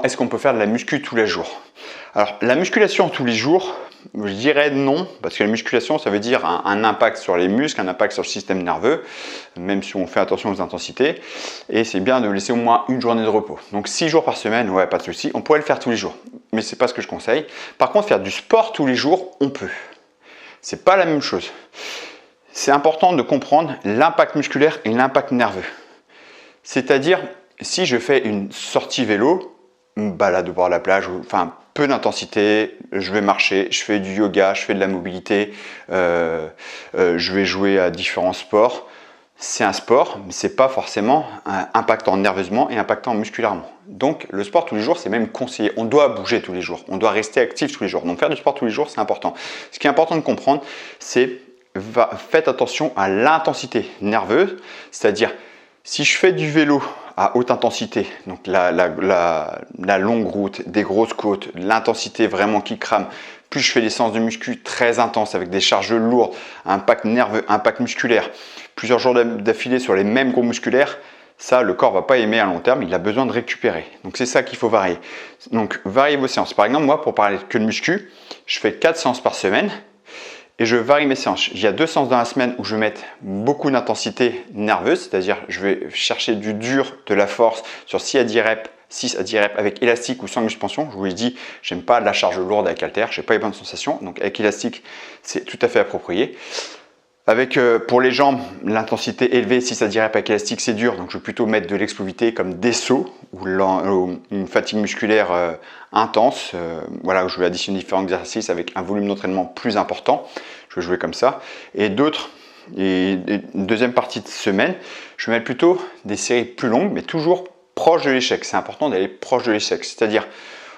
Est-ce qu'on peut faire de la muscu tous les jours? Alors, la musculation tous les jours, je dirais non, parce que la musculation, ça veut dire un impact sur les muscles, un impact sur le système nerveux, même si on fait attention aux intensités. Et c'est bien de laisser au moins une journée de repos. Donc 6 jours par semaine, ouais, pas de souci. On pourrait le faire tous les jours, mais c'est pas ce que je conseille. Par contre, faire du sport tous les jours, on peut. C'est pas la même chose. C'est important de comprendre l'impact musculaire et l'impact nerveux. C'est-à-dire, si je fais une sortie vélo, une balade au bord de la plage, enfin peu d'intensité, je vais marcher, je fais du yoga, je fais de la mobilité, je vais jouer à différents sports. C'est un sport, mais c'est pas forcément impactant nerveusement et impactant musculairement. Donc le sport tous les jours, c'est même conseillé. On doit bouger tous les jours, on doit rester actif tous les jours. Donc faire du sport tous les jours, c'est important. Ce qui est important de comprendre, c'est faites attention à l'intensité nerveuse, c'est-à-dire si je fais du vélo à haute intensité, donc la longue route, des grosses côtes, l'intensité vraiment qui crame, plus je fais des séances de muscu très intenses avec des charges lourdes, impact nerveux, impact musculaire, plusieurs jours d'affilée sur les mêmes groupes musculaires, ça le corps ne va pas aimer à long terme, il a besoin de récupérer. Donc c'est ça qu'il faut varier. Donc variez vos séances. Par exemple, moi pour parler que de muscu, je fais 4 séances par semaine. Et je varie mes séances. Il y a 2 séances dans la semaine où je vais mettre beaucoup d'intensité nerveuse, c'est-à-dire je vais chercher du dur, de la force sur 6 à 10 reps, 6 à 10 reps avec élastique ou sans suspension. Je vous l'ai dit, j'aime pas la charge lourde avec halter, je n'ai pas les bonnes sensations. Donc avec élastique, c'est tout à fait approprié. Avec pour les jambes, l'intensité élevée, 6 à 10 reps avec élastique, c'est dur. Donc je vais plutôt mettre de l'explosivité comme des sauts ou une fatigue musculaire intense. Voilà, où je vais additionner différents exercices avec un volume d'entraînement plus important. Je vais jouer comme ça. Et d'autres, et une deuxième partie de semaine, je vais mettre plutôt des séries plus longues, mais toujours proches de l'échec. C'est important d'aller proche de l'échec. C'est-à-dire,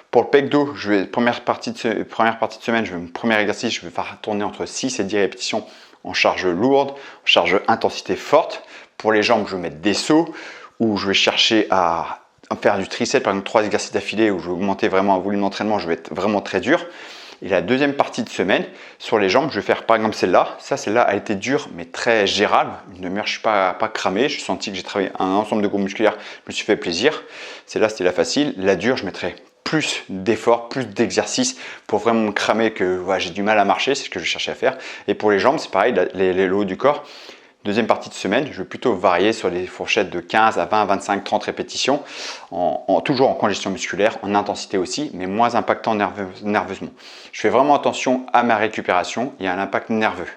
pour le pec dos, première partie de semaine, premier exercice, je vais faire tourner entre 6 et 10 répétitions en charge lourde, en charge intensité forte. Pour les jambes, je vais mettre des sauts où je vais chercher à faire du tricep, par exemple 3 exercices d'affilée où je vais augmenter vraiment un volume d'entraînement, je vais être vraiment très dur. Et la deuxième partie de semaine, sur les jambes, je vais faire par exemple celle-là. Celle-là a été dure mais très gérable. Une demi-heure, je ne suis pas cramé. J'ai senti que j'ai travaillé un ensemble de groupes musculaires, je me suis fait plaisir. Celle-là, c'était la facile. La dure, je mettrai plus d'efforts, plus d'exercices pour vraiment me cramer que voilà, j'ai du mal à marcher, c'est ce que je cherchais à faire. Et pour les jambes, c'est pareil, le haut du corps. Deuxième partie de semaine, je vais plutôt varier sur des fourchettes de 15 à 20, 25, 30 répétitions, toujours en congestion musculaire, en intensité aussi, mais moins impactant nerveusement. Je fais vraiment attention à ma récupération et à l'impact nerveux.